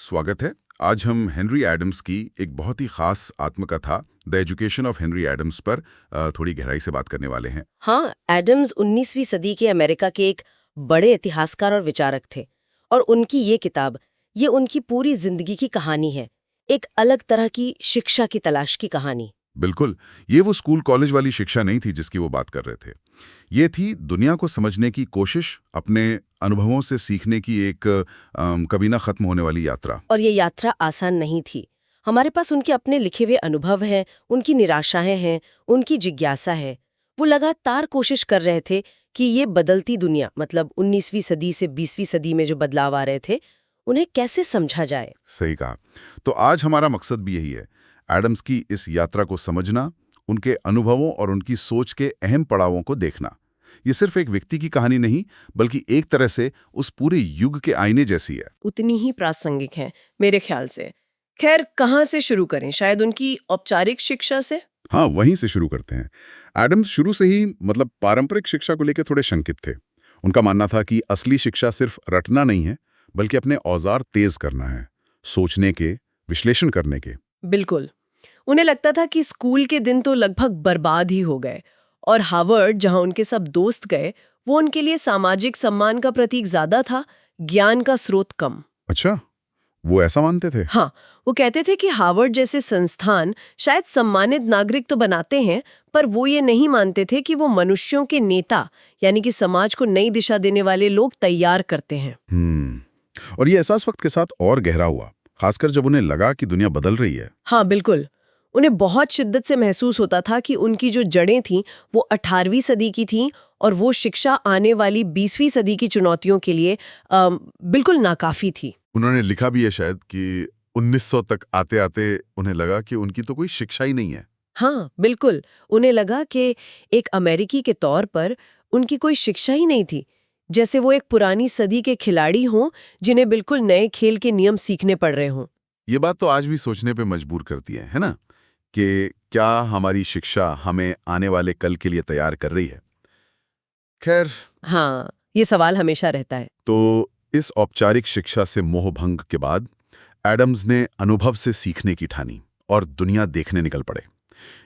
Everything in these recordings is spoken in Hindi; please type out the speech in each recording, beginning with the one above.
स्वागत है। आज हम हेनरी एडम्स की एक बहुत ही खास आत्मकथा the education of Henry Adams पर थोड़ी गहराई से बात करने वाले हैं। हाँ, एडम्स 19वीं सदी के अमेरिका के एक बड़े इतिहासकार और विचारक थे और उनकी ये किताब, ये उनकी पूरी जिंदगी की कहानी है, एक अलग तरह की शिक्षा की तलाश की कहानी। बिल्कुल, ये वो स्कूल कॉलेज वाली शिक्षा नहीं थी जिसकी वो बात कर रहे थे। ये थी दुनिया को समझने की कोशिश, अपने अनुभवों से सीखने की एक कभी ना खत्म होने वाली यात्रा। और ये यात्रा आसान नहीं थी। हमारे पास उनके अपने लिखे हुए अनुभव हैं, उनकी निराशाएं हैं, उनकी जिज्ञासा है। वो लगातार कोशिश कर रहे थे कि ये बदलती दुनिया, मतलब 19वीं सदी से 20वीं सदी में जो बदलाव आ रहे थे, उन्हें कैसे समझा जाए। सही कहा। तो आज हमारा मकसद भी यही है, एडम्स की इस यात्रा को समझना, उनके अनुभवों और उनकी सोच के अहम पड़ावों को देखना। ये सिर्फ एक व्यक्ति की कहानी नहीं, बल्कि एक तरह से उस पूरे युग के आईने जैसी है। उतनी ही प्रासंगिक है मेरे ख्याल से। खैर, कहाँ से शुरू करें? शायद उनकी औपचारिक शिक्षा से। हाँ, वहीं से शुरू करते हैं। एडम्स शुरू से ही पारंपरिक शिक्षा को लेकर थोड़े शंकित थे। उनका मानना था कि असली शिक्षा सिर्फ रटना नहीं है, बल्कि अपने औजार तेज करना है, सोचने के, विश्लेषण करने के। बिल्कुल। उन्हें लगता था कि स्कूल के दिन तो लगभग बर्बाद ही हो गए और हार्वर्ड, जहां उनके सब दोस्त गए, वो उनके लिए सामाजिक सम्मान का प्रतीक ज्यादा था, ज्ञान का स्रोत कम। अच्छा, वो ऐसा मानते थे? हाँ, वो कहते थे कि हार्वर्ड जैसे संस्थान शायद सम्मानित नागरिक तो बनाते हैं, पर वो ये नहीं मानते थे कि वो मनुष्यों के नेता, यानी कि समाज को नई दिशा देने वाले लोग तैयार करते हैं। और ये एहसास वक्त के साथ और गहरा हुआ, खासकर जब उन्हें लगा कि दुनिया बदल रही है। हाँ, बिल्कुल। उन्हें बहुत शिद्दत से महसूस होता था कि उनकी जो जड़ें थीं वो 18वीं सदी की थीं और वो शिक्षा आने वाली 20वीं सदी की चुनौतियों के लिए बिल्कुल नाकाफी थी। उन्होंने लिखा भी है शायद कि 1900 तक आते आते उन्हें लगा कि उनकी तो कोई शिक्षा ही नहीं है। हाँ, बिल्कुल। उन्हें लगा कि एक अमेरिकी के तौर पर उनकी कोई शिक्षा ही नहीं थी, जैसे वो एक पुरानी सदी के खिलाड़ी हों जिन्हें बिल्कुल नए खेल के नियम सीखने पड़ रहे हों। ये बात तो आज भी सोचने पे मजबूर करती है ना? कि क्या हमारी शिक्षा हमें आने वाले कल के लिए तैयार कर रही है? खैर, हाँ, ये सवाल हमेशा रहता है। तो इस औपचारिक शिक्षा से मोहभंग के बाद एडम्स ने अनुभव से सीखने की ठानी और दुनिया देखने निकल पड़े।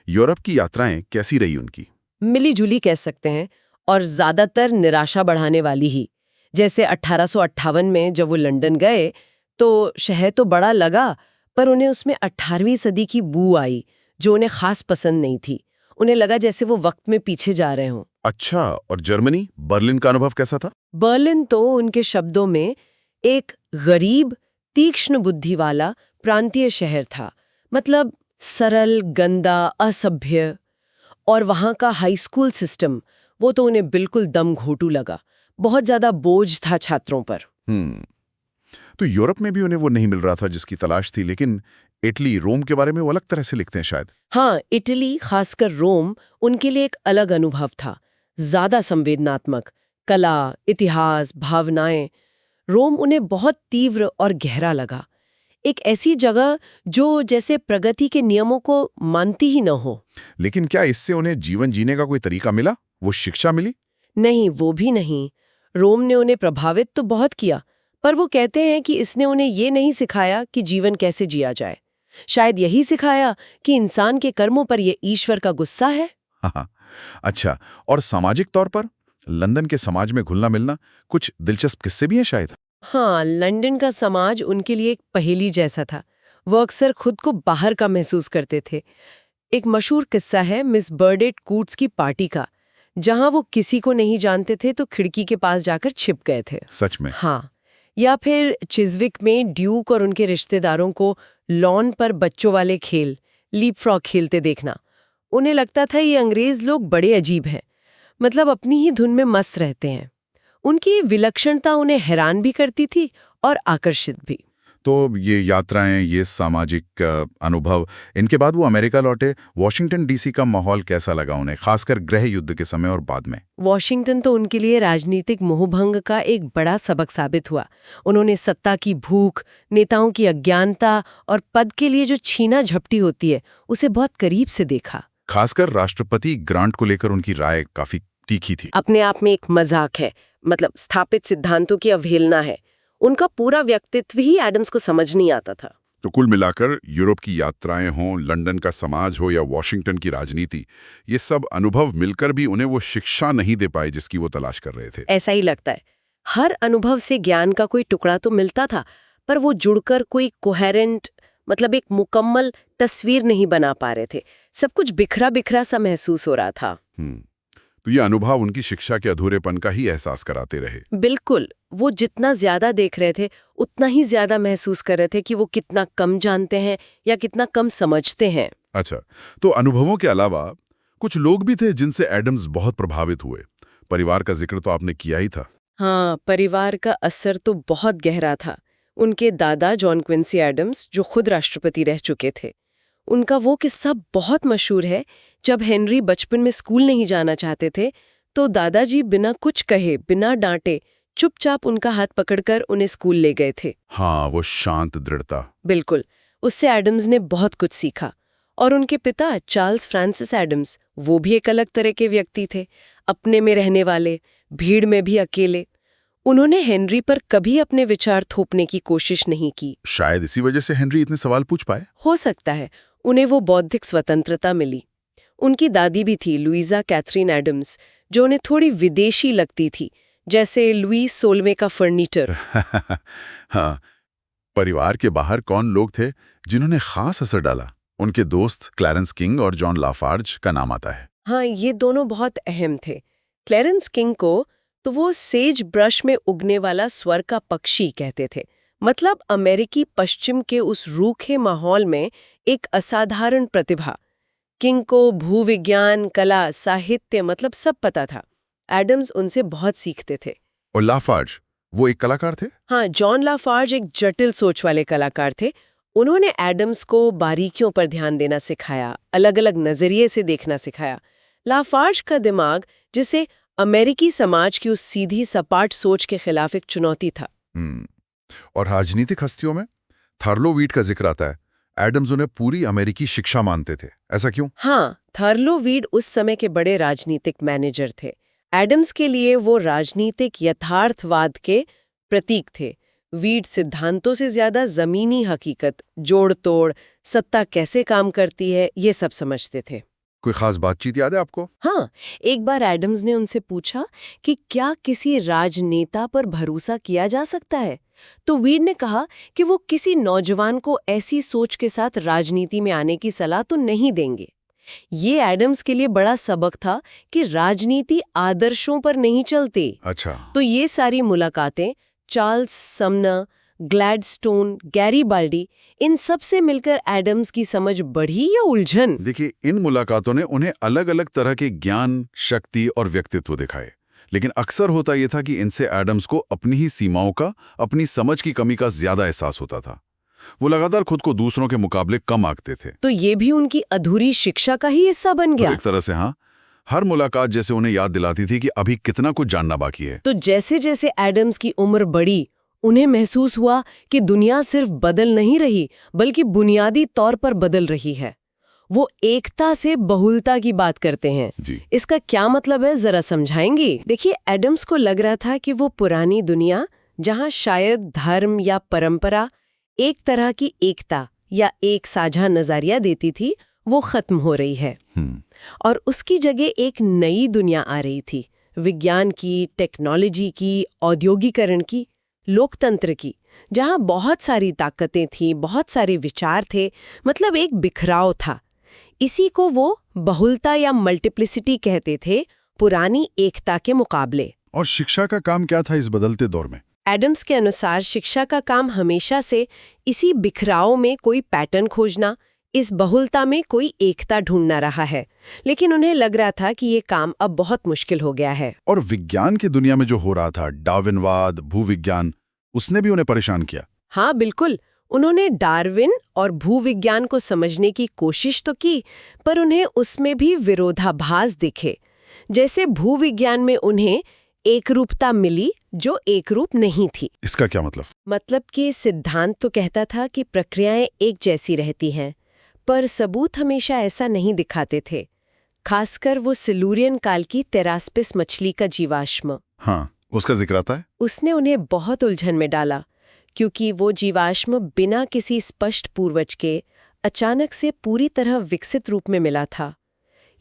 यूरोप की यात्राएं कैसी रही उनकी? मिली-जुली कह सकते हैं, और ज्यादातर निराशा बढ़ाने वाली ही। जैसे 1858 में जब वो लंदन गए, तो शहर तो बड़ा लगा, पर उन्हें उसमें 18वीं सदी की बू आई, जो उन्हें खास पसंद नहीं थी। उन्हें लगा जैसे वो वक्त में पीछे जा रहे हों। अच्छा, और जर्मनी, बर्लिन का अनुभव कैसा था? बर्लिन तो उनके शब्दों में एक गरीब, तीक्ष्ण बुद्धि वाला प्रांतीय शहर था। मतलब सरल, गंदा, असभ्य। और वहाँ का हाई स्कूल सिस्टम, वो तो उन्हें बिल्कुल दम घोटू लगा। बहुत ज्यादा बोझ था छात्रों पर। तो यूरोप में भी उन्हें वो नहीं मिल रहा था जिसकी तलाश थी, लेकिन इटली, रोम के बारे में वो अलग तरह से लिखते हैं शायद। हाँ, इटली, खासकर रोम, उनके लिए एक अलग अनुभव था, ज्यादा संवेदनात्मक। कला, इतिहास, भावनाएं। रोम उन्हें बहुत तीव्र और गहरा लगा। एक ऐसी जगह जो जैसे प्रगति के नियमों को मानती ही न हो। लेकिन क्या इससे उन्हें जीवन जीने का कोई तरीका मिला? वो शिक्षा मिली? नहीं, वो भी नहीं। रोम ने उन्हें प्रभावित तो बहुत किया, पर वो कहते हैं कि इसने उन्हें ये नहीं सिखाया कि जीवन कैसे जिया जाए। शायद यही सिखाया कि इंसान के कर्मों पर ये ईश्वर का गुस्सा है। हाँ। अच्छा, और सामाजिक तौर पर लंदन के समाज में घुलना मिलना, कुछ दिलचस्प किस्से भी हैं शायद। हाँ, लंदन का समाज उनके लिए एक पहेली जैसा था। वो अक्सर खुद को बाहर का महसूस करते थे। एक मशहूर किस्सा है मिस बर्डेट कूट्स की पार्टी का, जहां वो किसी को नहीं जानते थे तो खिड़की के पास जाकर छिप गए थे। सच में? हाँ। या फिर चिज़विक में ड्यूक और उनके रिश्तेदारों को लॉन पर बच्चों वाले खेल, लीप फ्रॉग खेलते देखना। उन्हें लगता था ये अंग्रेज लोग बड़े अजीब हैं, मतलब अपनी ही धुन में मस्त रहते हैं। उनकी विलक्षणता उन्हें हैरान भी करती थी और आकर्षित भी। तो ये यात्राएं, ये सामाजिक अनुभव, इनके बाद वो अमेरिका लौटे। वॉशिंगटन डीसी का माहौल कैसा लगा उन्हें, खासकर गृह युद्ध के समय और बाद में? वॉशिंगटन तो उनके लिए राजनीतिक मोहभंग का एक बड़ा सबक साबित हुआ। उन्होंने सत्ता की भूख, नेताओं की अज्ञानता और पद के लिए जो छीना झपटी होती है, उसे बहुत करीब से देखा। खासकर राष्ट्रपति ग्रांट को लेकर उनकी राय काफी तीखी थी। अपने आप में एक मजाक है, मतलब स्थापित सिद्धांतों की अवहेलना है। उनका पूरा व्यक्तित्व ही एडम्स को समझ नहीं आता था। तो कुल मिलाकर यूरोप की यात्राएं हों, लंदन का समाज हो या वॉशिंगटन की राजनीति, ये सब अनुभव मिलकर भी उन्हें वो शिक्षा नहीं दे पाए जिसकी वो तलाश कर रहे थे। ऐसा ही लगता है। हर अनुभव से ज्ञान का कोई टुकड़ा तो मिलता था, पर वो जुड़कर कोई कोहेरेंट मतलब एक मुकम्मल तस्वीर नहीं बना पा रहे थे। सब कुछ बिखरा बिखरा सा महसूस हो रहा था। तो ये अनुभव उनकी शिक्षा के अधूरेपन का ही एहसास कराते रहे। बिल्कुल। वो जितना ज्यादा देख रहे थे उतना ही ज्यादा महसूस कर रहे थे कि वो कितना कम जानते हैं या कितना कम समझते हैं। अच्छा, तो अनुभवों के अलावा कुछ लोग भी थे जिनसे एडम्स बहुत प्रभावित हुए। परिवार का जिक्र तो आपने किया ही था। हाँ, परिवार का असर तो बहुत गहरा था। उनके दादा जॉन क्विंसी एडम्स, जो खुद राष्ट्रपति रह चुके थे, उनका वो किस्सा बहुत मशहूर है। जब हेनरी बचपन में स्कूल नहीं जाना चाहते थे तो दादाजी बिना कुछ कहे, बिना डांटे, चुपचाप उनका हाथ पकड़कर उन्हें स्कूल ले गए थे। हाँ, वो शांत दृढ़ता। बिल्कुल। उससे एडम्स ने बहुत कुछ सीखा। और उनके पिता चार्ल्स फ्रांसिस एडम्स, वो भी एक अलग तरह के व्यक्ति थे, अपने में रहने वाले, भीड़ में भी अकेले। उन्होंने हेनरी पर कभी अपने विचार थोपने की कोशिश नहीं की। शायद इसी वजह से हेनरी इतने सवाल पूछ पाए। हो सकता है उन्हें वो बौद्धिक स्वतंत्रता मिली। उनकी दादी भी थी, लुइजा कैथरीन एडम्स, जो उन्हें थोड़ी विदेशी लगती थी, जैसे लुईस 16वें का फर्नीचर। हाँ, परिवार के बाहर कौन लोग थे जिन्होंने खास असर डाला? उनके दोस्त क्लैरेंस किंग और जॉन लाफार्ज का नाम आता है। हाँ, ये दोनों बहुत अहम थे। क्लैरेंस किंग को तो वो सेज ब्रश में उगने वाला स्वर का पक्षी कहते थे। मतलब अमेरिकी पश्चिम के उस रूखे माहौल में एक असाधारण प्रतिभा। किंग को भूविज्ञान, कला, साहित्य मतलब सब पता था। एडम्स उनसे बहुत सीखते थे। और लाफार्ज, वो एक कलाकार थे? हाँ, जॉन लाफार्ज एक जटिल सोच वाले कलाकार थे। उन्होंने एडम्स को बारीकियों पर ध्यान देना सिखाया, अलग अलग नजरिए से देखना सिखाया। लाफार्ज का दिमाग, जिसे अमेरिकी समाज की उस सीधी सपाट सोच के खिलाफ एक चुनौती था। और राजनीतिक हस्तियों में थार्लो वीड का जिक्र आता है। एडम्स उन्हें पूरी अमेरिकी शिक्षा मानते थे, ऐसा क्यों? हाँ, थार्लो वीड उस समय के बड़े राजनीतिक मैनेजर थे। एडम्स के लिए वो राजनीतिक यथार्थवाद के प्रतीक थे। वीड सिद्धांतों से ज्यादा जमीनी हकीकत, जोड़ तोड़, सत्ता कैसे काम करती है, ये सब समझते थे। कोई खास बातचीत याद है आपको? हाँ, एक बार एडम्स ने उनसे पूछा कि क्या किसी राजनेता पर भरोसा किया जा सकता है? तो वीड ने कहा कि वो किसी नौजवान को ऐसी सोच के साथ राजनीति में आने की सलाह तो नहीं देंगे। ये एडम्स के लिए बड़ा सबक था कि राजनीति आदर्शों पर नहीं चलती। अच्छा। तो ये सारी मुलाकातें चार्ल्स समनर, ग्लैडस्टोन, गैरीबाल्डी, इन सब से मिलकर एडम्स की समझ बढ़ी या उलझन? देखिए, इन मुलाकातों ने उन्हें अलग अलग तरह के ज्ञान, शक्ति और व्यक्तित्व दिखाए। लेकिन अक्सर होता यह था कि इनसे एडम्स को अपनी ही सीमाओं का, अपनी समझ की कमी का ज्यादा एहसास होता था। वो लगातार खुद को दूसरों के मुकाबले कम आंकते थे। तो ये भी उनकी अधूरी शिक्षा का ही हिस्सा बन गया। एक तरह से हाँ, हर मुलाकात जैसे उन्हें याद दिलाती थी कि अभी कितना कुछ जानना बाकी है। तो जैसे जैसे एडम्स की उम्र बढ़ी, उन्हें महसूस हुआ कि दुनिया सिर्फ बदल नहीं रही, बल्कि बुनियादी तौर पर बदल रही है। वो एकता से बहुलता की बात करते हैं जी। इसका क्या मतलब है, जरा समझाएंगी? देखिए, एडम्स को लग रहा था कि वो पुरानी दुनिया, जहां शायद धर्म या परंपरा एक तरह की एकता या एक साझा नजरिया देती थी, वो खत्म हो रही है। और उसकी जगह एक नई दुनिया आ रही थी, विज्ञान की, टेक्नोलॉजी की, औद्योगिकरण की, लोकतंत्र की, जहां बहुत सारी ताकतें थी, बहुत सारे विचार थे, मतलब एक बिखराव था। इसी को वो बहुलता या मल्टीप्लिसिटी कहते थे, पुरानी एकता के मुकाबले। और शिक्षा का काम क्या था इस बदलते दौर में? एडम्स के अनुसार शिक्षा का काम हमेशा से इसी बिखराव में कोई पैटर्न खोजना, इस बहुलता में कोई एकता ढूंढना रहा है। लेकिन उन्हें लग रहा था कि ये काम अब बहुत मुश्किल हो गया है। और विज्ञान की दुनिया में जो हो रहा था, डार्विनवाद, भूविज्ञान, उसने भी उन्हें परेशान किया। हाँ बिल्कुल, उन्होंने डार्विन और भूविज्ञान को समझने की कोशिश तो की, पर उन्हें उसमें भी विरोधाभास दिखे। जैसे भूविज्ञान में उन्हें एकरूपता मिली जो एकरूप नहीं थी। इसका क्या मतलब? मतलब कि सिद्धांत तो कहता था कि प्रक्रियाएं एक जैसी रहती हैं, पर सबूत हमेशा ऐसा नहीं दिखाते थे। खासकर वो सिलूरियन काल की तेरास्पिस मछली का जीवाश्म। हाँ, उसका जिक्र आता है। उसने उन्हें बहुत उलझन में डाला। क्योंकि वो जीवाश्म बिना किसी स्पष्ट पूर्वज के अचानक से पूरी तरह विकसित रूप में मिला था।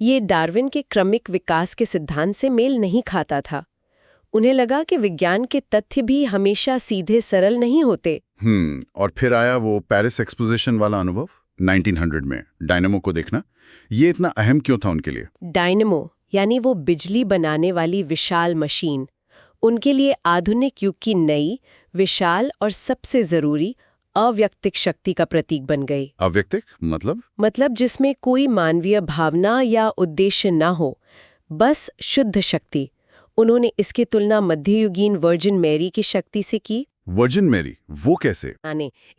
ये डार्विन के क्रमिक विकास के सिद्धांत से मेल नहीं खाता था। उन्हें लगा कि विज्ञान के तथ्य भी हमेशा सीधे सरल नहीं होते। और फिर आया वो पेरिस एक्सपोजिशन वाला अनुभव 1900 में, डायनेमो को देखना। ये इतना अहम क्यों था उनके लिए? डायनेमो यानी वो बिजली बनाने वाली विशाल मशीन उनके लिए आधुनिक युग की नई, विशाल और सबसे जरूरी अव्यक्तिक शक्ति का प्रतीक बन गई। अव्यक्तिक मतलब जिसमें कोई मानवीय भावना या उद्देश्य ना हो, बस शुद्ध शक्ति। उन्होंने इसकी तुलना मध्ययुगीन वर्जिन मैरी की शक्ति से की। वर्जिन मैरी, वो कैसे?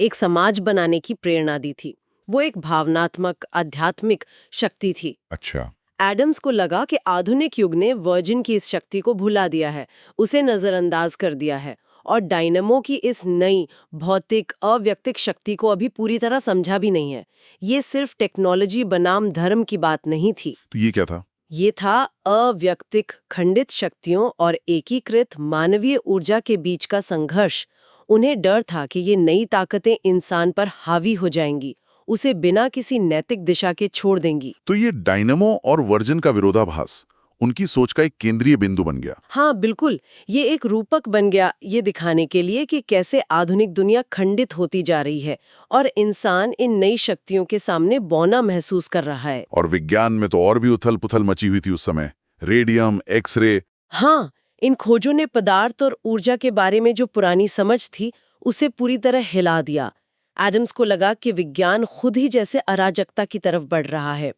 एक समाज बनाने की प्रेरणा दी थी। वो एक भावनात्मक, आध्यात्मिक शक्ति थी। अच्छा। एडम्स को लगा कि आधुनिक युग ने वर्जिन की इस शक्ति को भुला दिया है, उसे नजरअंदाज कर दिया है, और डायनेमो की इस नई भौतिक अव्यक्तिक शक्ति को अभी पूरी तरह समझा भी नहीं है। ये सिर्फ टेक्नोलॉजी बनाम धर्म की बात नहीं थी। तो ये क्या था? ये था अव्यक्तिक खंडित शक्तियों और एकीकृत मानवीय ऊर्जा के बीच का संघर्ष। उन्हें डर था कि ये नई ताकतें इंसान पर हावी हो जाएंगी, उसे बिना किसी नैतिक दिशा के छोड़ देंगी। तो ये डायनेमो और वर्जिन का विरोधाभास उनकी सोच का एक केंद्रीय बिंदु बन गया। हाँ बिल्कुल, ये एक रूपक बन गया, ये दिखाने के लिए कि कैसे आधुनिक दुनिया खंडित होती जा रही है और इंसान इन नई शक्तियों के सामने बौना महसूस कर रहा है। और विज्ञान में तो और भी उथल पुथल मची हुई थी उस समय। Radium, x ray. हाँ, इन खोजों ने पदार्थ और ऊर्जा के बारे में जो पुरानी समझ थी उसे पूरी तरह हिला दिया। एडम्स को लगा कि विज्ञान खुद ही जैसे अराजकता की तरफ बढ़ रहा है,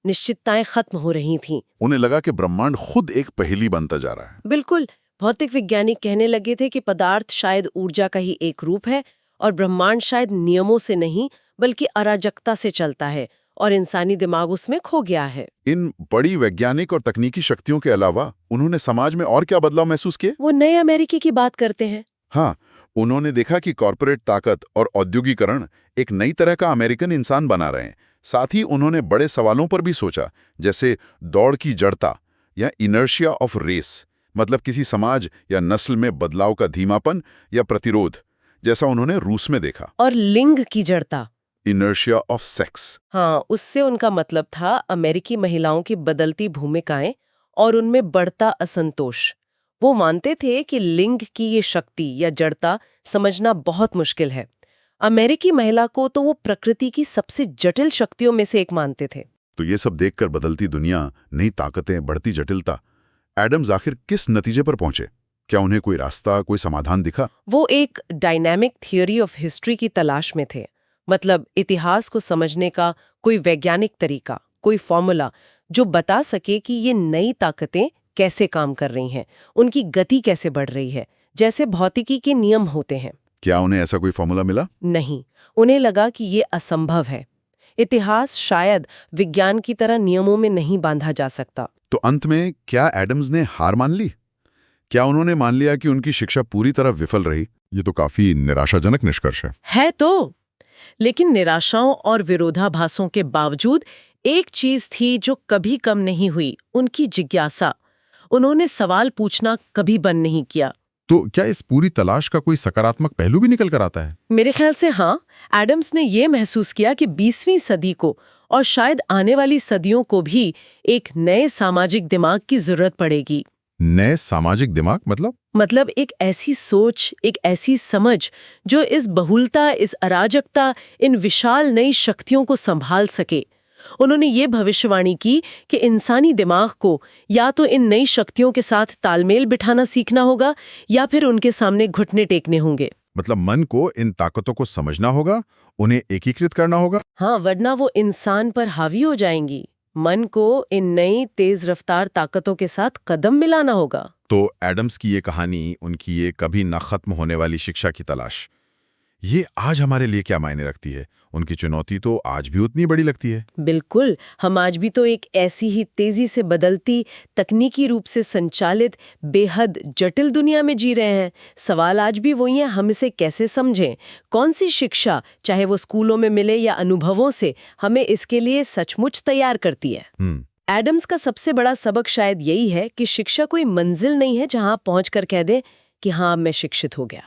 निश्चितताएं खत्म हो रही थीं। उन्हें लगा कि ब्रह्मांड खुद एक पहेली बनता जा रहा है। बिल्कुल, भौतिक वैज्ञानिक कहने लगे थे कि पदार्थ शायद ऊर्जा का ही एक रूप है और ब्रह्मांड शायद नियमों से नहीं बल्कि अराजकता से चलता है और इंसानी दिमाग उसमें खो गया है। इन बड़ी वैज्ञानिक और तकनीकी शक्तियों के अलावा उन्होंने समाज में और क्या बदलाव महसूस किए? वो नए अमेरिकी की बात करते हैं। हाँ, उन्होंने देखा कि कॉरपोरेट ताकत और औद्योगिकरण एक नई तरह का अमेरिकन इंसान बना रहे हैं। साथ ही उन्होंने बड़े सवालों पर भी सोचा, जैसे दौड़ की जड़ता या इनर्शिया ऑफ रेस, मतलब किसी समाज या नस्ल में बदलाव का धीमापन या प्रतिरोध, जैसा उन्होंने रूस में देखा। और लिंग की जड़ता, इनर्शिया ऑफ सेक्स। हाँ, उससे उनका मतलब था अमेरिकी महिलाओं की बदलती भूमिकाएं और उनमें बढ़ता असंतोष। वो मानते थे कि लिंग की ये शक्ति या जड़ता समझना बहुत मुश्किल है। अमेरिकी महिला को तो वो प्रकृति की सबसे जटिल शक्तियों में से एक मानते थे। तो ये सब देखकर बदलती दुनिया, नई ताकतें, बढ़ती जटिलता, एडम्स आखिर किस नतीजे पर पहुंचे? क्या उन्हें कोई रास्ता, कोई समाधान दिखा? वो एक डायनामिक थियोरी ऑफ हिस्ट्री की तलाश में थे। मतलब इतिहास को समझने का कोई वैज्ञानिक तरीका, कोई फॉर्मूला जो बता सके कि ये नई ताकतें कैसे काम कर रही हैं, उनकी गति कैसे बढ़ रही है, जैसे भौतिकी के नियम होते हैं। क्या उन्हें ऐसा कोई फॉर्मूला मिला? नहीं, उन्हें लगा कि ये असंभव है। इतिहास शायद विज्ञान की तरह नियमों में नहीं बांधा जा सकता। तो अंत में क्या एडम्स ने हार मान ली? क्या उन्होंने मान लिया कि उनकी शिक्षा पूरी तरह विफल रही? ये तो काफी निराशाजनक निष्कर्ष है तो लेकिन निराशाओं और विरोधाभासों के बावजूद एक चीज थी जो कभी कम नहीं हुई, उनकी जिज्ञासा। उन्होंने सवाल पूछना कभी बंद नहीं किया। तो क्या इस पूरी तलाश का कोई सकारात्मक पहलू भी निकल कर आता है? मेरे ख्याल से हाँ। एडम्स ने ये महसूस किया कि 20वीं सदी को और शायद आने वाली सदियों को भी एक नए सामाजिक दिमाग की जरूरत पड़ेगी। नए सामाजिक दिमाग मतलब एक ऐसी सोच, एक ऐसी समझ जो इस बहुलता, इस अराजकता, इन विशाल नई शक्तियों को संभाल सके। उन्होंने ये भविष्यवाणी की कि इंसानी दिमाग को या तो इन नई शक्तियों के साथ तालमेल बिठाना सीखना होगा या फिर उनके सामने घुटने टेकने होंगे। मतलब मन को इन ताकतों को समझना होगा, उन्हें एकीकृत करना होगा। हाँ, वरना वो इंसान पर हावी हो जाएंगी। मन को इन नई तेज रफ्तार ताकतों के साथ कदम मिलाना होगा। तो एडम्स की ये कहानी, उनकी ये कभी न खत्म होने वाली शिक्षा की तलाश, ये आज हमारे लिए क्या मायने रखती है? उनकी चुनौती तो आज भी उतनी बड़ी लगती है। बिल्कुल, हम आज भी तो एक ऐसी ही तेजी से बदलती, तकनीकी रूप से संचालित, बेहद जटिल दुनिया में जी रहे हैं। सवाल आज भी वही है, हम इसे कैसे समझें? कौन सी शिक्षा, चाहे वो स्कूलों में मिले या अनुभवों से, हमें इसके लिए सचमुच तैयार करती है? एडम्स का सबसे बड़ा सबक शायद यही है कि शिक्षा कोई मंजिल नहीं है जहां पहुंचकर कह दे कि हाँ, मैं शिक्षित हो गया।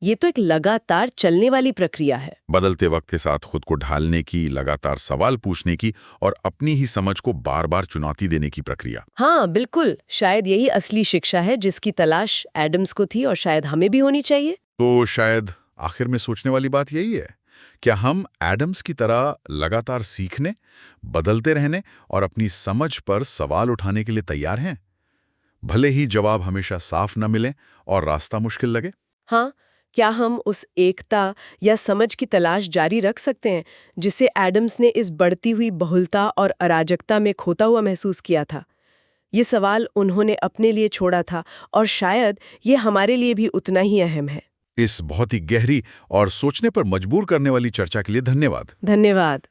ये तो एक लगातार चलने वाली प्रक्रिया है। बदलते वक्त के साथ खुद को ढालने की, लगातार सवाल पूछने की और अपनी ही समझ को बार बार चुनौती देने की प्रक्रिया। हाँ बिल्कुल, शायद यही असली शिक्षा है जिसकी तलाश एडम्स को थी और शायद हमें भी होनी चाहिए। तो शायद आखिर में सोचने वाली बात यही है, क्या हम एडम्स की तरह लगातार सीखने, बदलते रहने और अपनी समझ पर सवाल उठाने के लिए तैयार हैं? भले ही जवाब हमेशा साफ न मिले और रास्ता मुश्किल लगे। हाँ, क्या हम उस एकता या समझ की तलाश जारी रख सकते हैं जिसे एडम्स ने इस बढ़ती हुई बहुलता और अराजकता में खोता हुआ महसूस किया था? ये सवाल उन्होंने अपने लिए छोड़ा था और शायद ये हमारे लिए भी उतना ही अहम है। इस बहुत ही गहरी और सोचने पर मजबूर करने वाली चर्चा के लिए धन्यवाद। धन्यवाद।